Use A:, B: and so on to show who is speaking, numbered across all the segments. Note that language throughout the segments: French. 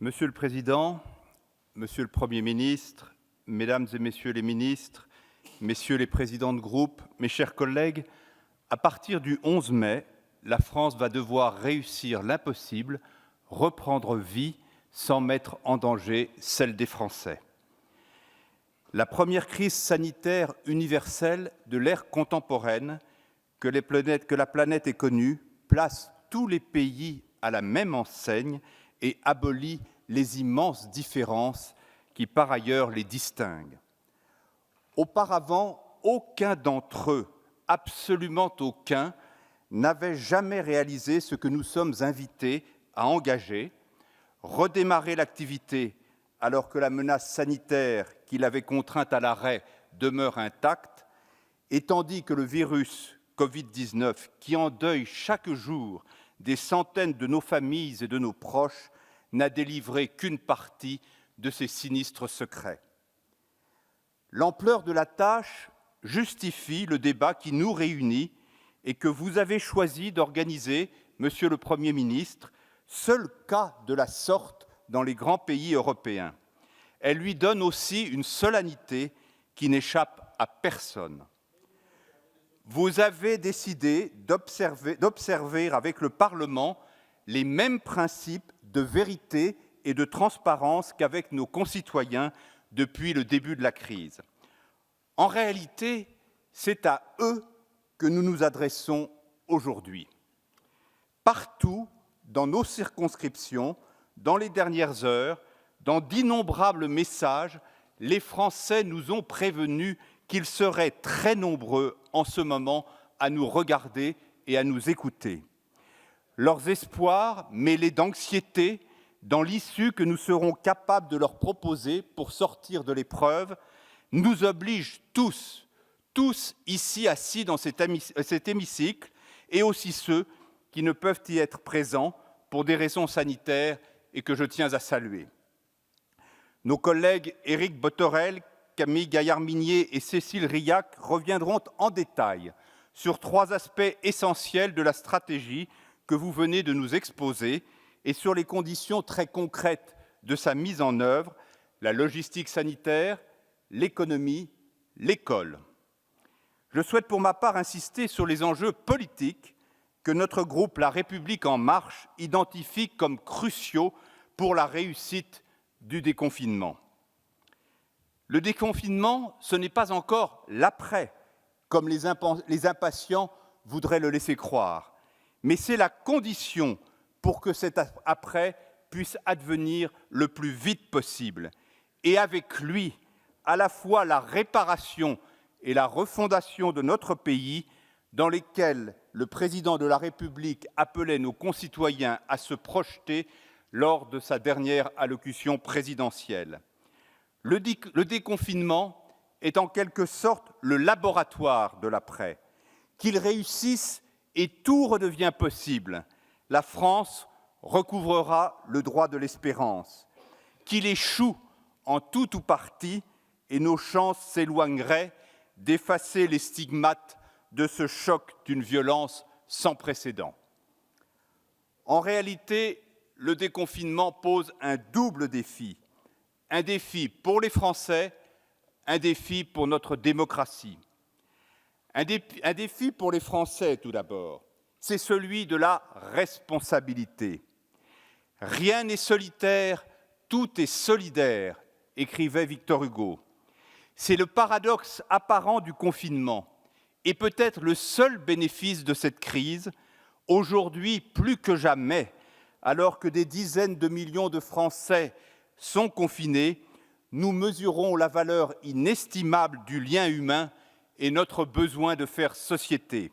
A: Monsieur le Président, Monsieur le Premier ministre, Mesdames et Messieurs les ministres, Messieurs les présidents de groupe, mes chers collègues, à partir du 11 mai, la France va devoir réussir l'impossible, reprendre vie sans mettre en danger celle des Français. La première crise sanitaire universelle de l'ère contemporaine que la planète ait connue place tous les pays à la même enseigne et abolit les immenses différences qui, par ailleurs, les distinguent. Auparavant, aucun d'entre eux, absolument aucun, n'avait jamais réalisé ce que nous sommes invités à engager, redémarrer l'activité alors que la menace sanitaire qui l'avait contrainte à l'arrêt demeure intacte, et tandis que le virus Covid-19, qui endeuille chaque jour des centaines de nos familles et de nos proches, n'a délivré qu'une partie de ses sinistres secrets. L'ampleur de la tâche justifie le débat qui nous réunit et que vous avez choisi d'organiser, Monsieur le Premier ministre, seul cas de la sorte dans les grands pays européens. Elle lui donne aussi une solennité qui n'échappe à personne. Vous avez décidé d'observer avec le Parlement les mêmes principes de vérité et de transparence qu'avec nos concitoyens depuis le début de la crise. En réalité, c'est à eux que nous nous adressons aujourd'hui. Partout, dans nos circonscriptions, dans les dernières heures, dans d'innombrables messages, les Français nous ont prévenus qu'ils seraient très nombreux en ce moment à nous regarder et à nous écouter. Leurs espoirs, mêlés d'anxiété, dans l'issue que nous serons capables de leur proposer pour sortir de l'épreuve, nous obligent tous ici assis dans cet hémicycle, et aussi ceux qui ne peuvent y être présents pour des raisons sanitaires et que je tiens à saluer. Nos collègues Éric Bothorel, Camille Gaillard-Minier et Cécile Rilhac reviendront en détail sur 3 aspects essentiels de la stratégie que vous venez de nous exposer et sur les conditions très concrètes de sa mise en œuvre, la logistique sanitaire, l'économie, l'école. Je souhaite pour ma part insister sur les enjeux politiques que notre groupe La République En Marche identifie comme cruciaux pour la réussite du déconfinement. Le déconfinement, ce n'est pas encore l'après, comme les impatients voudraient le laisser croire, mais c'est la condition pour que cet après puisse advenir le plus vite possible, et avec lui, à la fois la réparation et la refondation de notre pays, dans lesquels le président de la République appelait nos concitoyens à se projeter lors de sa dernière allocution présidentielle. Le déconfinement est en quelque sorte le laboratoire de l'après. Qu'il réussisse et tout redevient possible, la France recouvrera le droit de l'espérance. Qu'il échoue en tout ou partie, et nos chances s'éloigneraient d'effacer les stigmates de ce choc d'une violence sans précédent. En réalité, le déconfinement pose un double défi. Un défi pour les Français, un défi pour notre démocratie. Un défi pour les Français, tout d'abord, c'est celui de la responsabilité. Rien n'est solitaire, tout est solidaire, écrivait Victor Hugo. C'est le paradoxe apparent du confinement et peut-être le seul bénéfice de cette crise, aujourd'hui plus que jamais, alors que des dizaines de millions de Français sont confinés, nous mesurons la valeur inestimable du lien humain et notre besoin de faire société.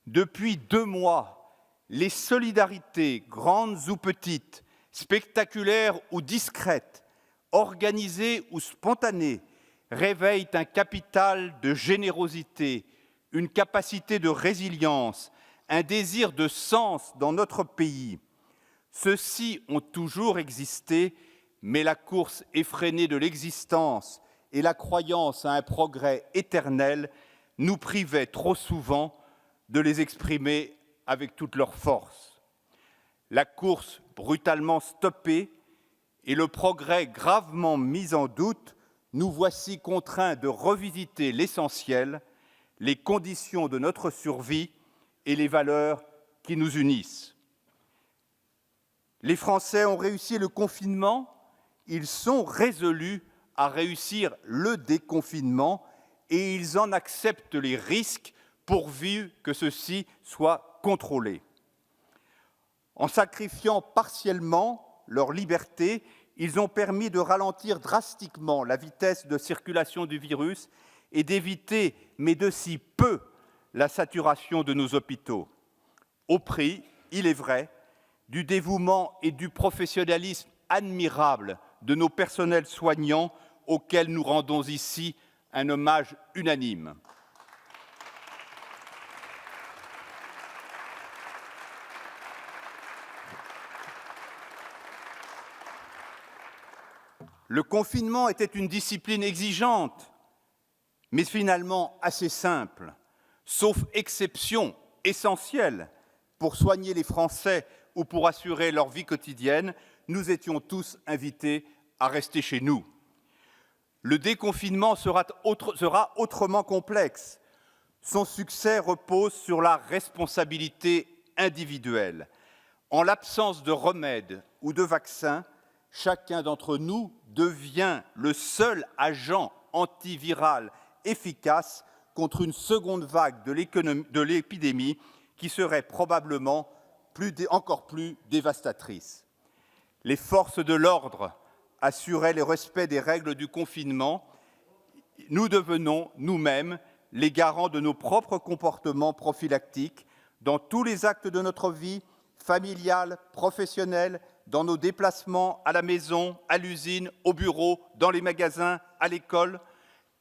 A: Depuis 2 mois, les solidarités, grandes ou petites, spectaculaires ou discrètes, organisées ou spontanées, réveillent un capital de générosité, une capacité de résilience, un désir de sens dans notre pays. Ceux-ci ont toujours existé, mais la course effrénée de l'existence et la croyance à un progrès éternel nous privaient trop souvent de les exprimer avec toute leur force. La course brutalement stoppée et le progrès gravement mis en doute, nous voici contraints de revisiter l'essentiel, les conditions de notre survie et les valeurs qui nous unissent. Les Français ont réussi le confinement, ils sont résolus à réussir le déconfinement et ils en acceptent les risques pourvu que ceux-ci soient contrôlés. En sacrifiant partiellement leur liberté, ils ont permis de ralentir drastiquement la vitesse de circulation du virus et d'éviter, mais de si peu, la saturation de nos hôpitaux. Au prix, il est vrai, du dévouement et du professionnalisme admirable de nos personnels soignants auxquels nous rendons ici un hommage unanime. Le confinement était une discipline exigeante, mais finalement assez simple, sauf exception essentielle pour soigner les Français ou pour assurer leur vie quotidienne, nous étions tous invités à rester chez nous. Le déconfinement sera autrement complexe. Son succès repose sur la responsabilité individuelle. En l'absence de remède ou de vaccin, chacun d'entre nous devient le seul agent antiviral efficace contre une seconde vague de l'épidémie qui serait probablement encore plus dévastatrice. Les forces de l'ordre assuraient le respect des règles du confinement. Nous devenons nous-mêmes les garants de nos propres comportements prophylactiques dans tous les actes de notre vie, familiale, professionnelle, dans nos déplacements à la maison, à l'usine, au bureau, dans les magasins, à l'école.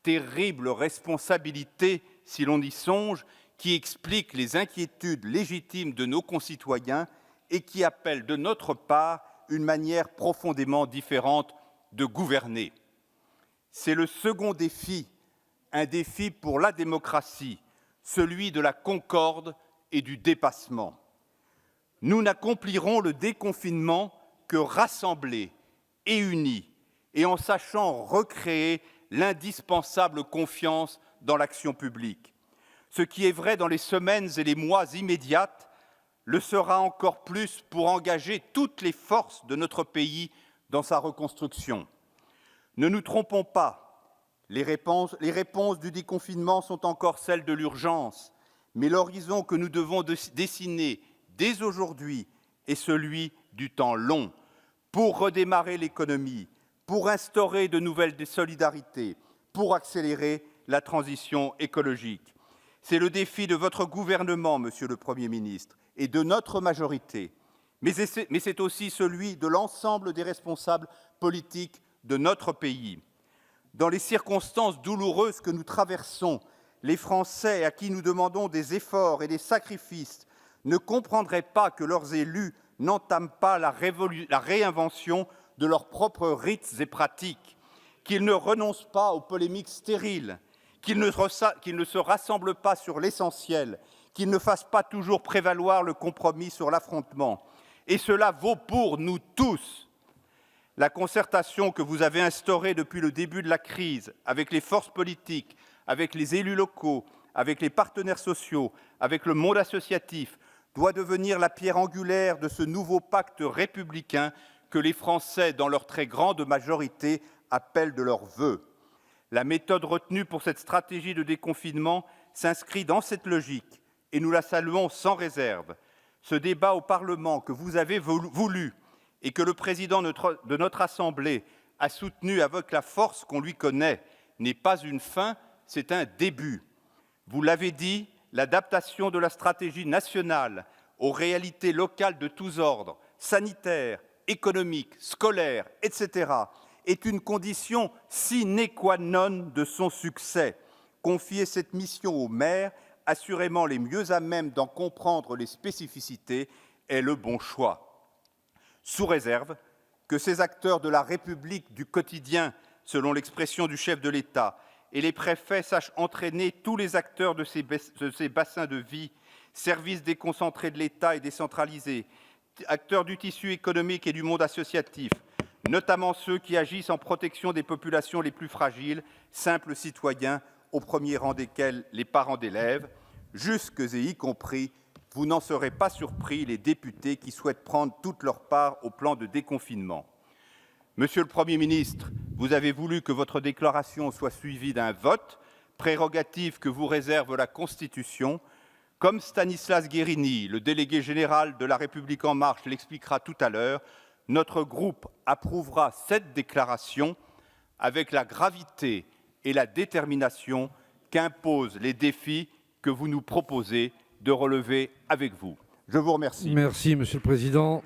A: Terrible responsabilité, si l'on y songe, qui explique les inquiétudes légitimes de nos concitoyens et qui appelle de notre part une manière profondément différente de gouverner. C'est le second défi, un défi pour la démocratie, celui de la concorde et du dépassement. Nous n'accomplirons le déconfinement que rassemblés et unis, et en sachant recréer l'indispensable confiance dans l'action publique. Ce qui est vrai dans les semaines et les mois immédiates le sera encore plus pour engager toutes les forces de notre pays dans sa reconstruction. Ne nous trompons pas, les réponses du déconfinement sont encore celles de l'urgence, mais l'horizon que nous devons dessiner dès aujourd'hui est celui du temps long, pour redémarrer l'économie, pour instaurer de nouvelles solidarités, pour accélérer la transition écologique. C'est le défi de votre gouvernement, Monsieur le Premier ministre, et de notre majorité, mais c'est aussi celui de l'ensemble des responsables politiques de notre pays. Dans les circonstances douloureuses que nous traversons, les Français à qui nous demandons des efforts et des sacrifices ne comprendraient pas que leurs élus n'entament pas la réinvention de leurs propres rites et pratiques, qu'ils ne renoncent pas aux polémiques stériles, qu'ils ne se rassemblent pas sur l'essentiel, qu'ils ne fassent pas toujours prévaloir le compromis sur l'affrontement. Et cela vaut pour nous tous. La concertation que vous avez instaurée depuis le début de la crise avec les forces politiques, avec les élus locaux, avec les partenaires sociaux, avec le monde associatif, doit devenir la pierre angulaire de ce nouveau pacte républicain que les Français, dans leur très grande majorité, appellent de leurs vœux. La méthode retenue pour cette stratégie de déconfinement s'inscrit dans cette logique et nous la saluons sans réserve. Ce débat au Parlement que vous avez voulu et que le président de notre Assemblée a soutenu avec la force qu'on lui connaît n'est pas une fin, c'est un début. Vous l'avez dit, l'adaptation de la stratégie nationale aux réalités locales de tous ordres, sanitaires, économiques, scolaires, etc., est une condition sine qua non de son succès. Confier cette mission aux maires, assurément les mieux à même d'en comprendre les spécificités, est le bon choix. Sous réserve que ces acteurs de la République du quotidien, selon l'expression du chef de l'État, et les préfets sachent entraîner tous les acteurs de ces bassins de vie, services déconcentrés de l'État et décentralisés, acteurs du tissu économique et du monde associatif, notamment ceux qui agissent en protection des populations les plus fragiles, simples citoyens, au premier rang desquels les parents d'élèves, jusque et y compris, vous n'en serez pas surpris, les députés qui souhaitent prendre toute leur part au plan de déconfinement. Monsieur le Premier ministre, vous avez voulu que votre déclaration soit suivie d'un vote, prérogative que vous réserve la Constitution. Comme Stanislas Guerini, le délégué général de La République En Marche, l'expliquera tout à l'heure, notre groupe approuvera cette déclaration avec la gravité et la détermination qu'imposent les défis que vous nous proposez de relever avec vous. Je vous remercie.
B: Merci, Monsieur le Président.